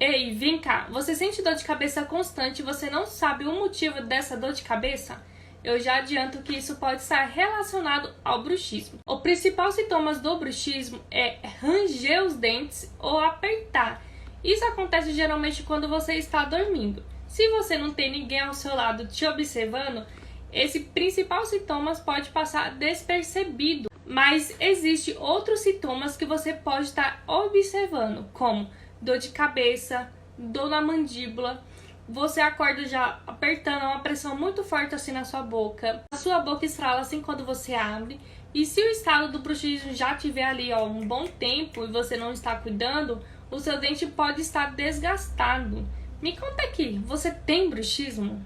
Ei, vem cá, você sente dor de cabeça constante e você não sabe o motivo dessa dor de cabeça? Eu já adianto que isso pode estar relacionado ao bruxismo. O principal sintoma do bruxismo é ranger os dentes ou apertar. Isso acontece geralmente quando você está dormindo. Se você não tem ninguém ao seu lado te observando, esse principal sintoma pode passar despercebido. Mas existem outros sintomas que você pode estar observando, como dor de cabeça, dor na mandíbula, você acorda já apertando uma pressão muito forte assim na sua boca, a sua boca estrala assim quando você abre, e se o estado do bruxismo já estiver ali um bom tempo e você não está cuidando, o seu dente pode estar desgastado. Me conta aqui, você tem bruxismo?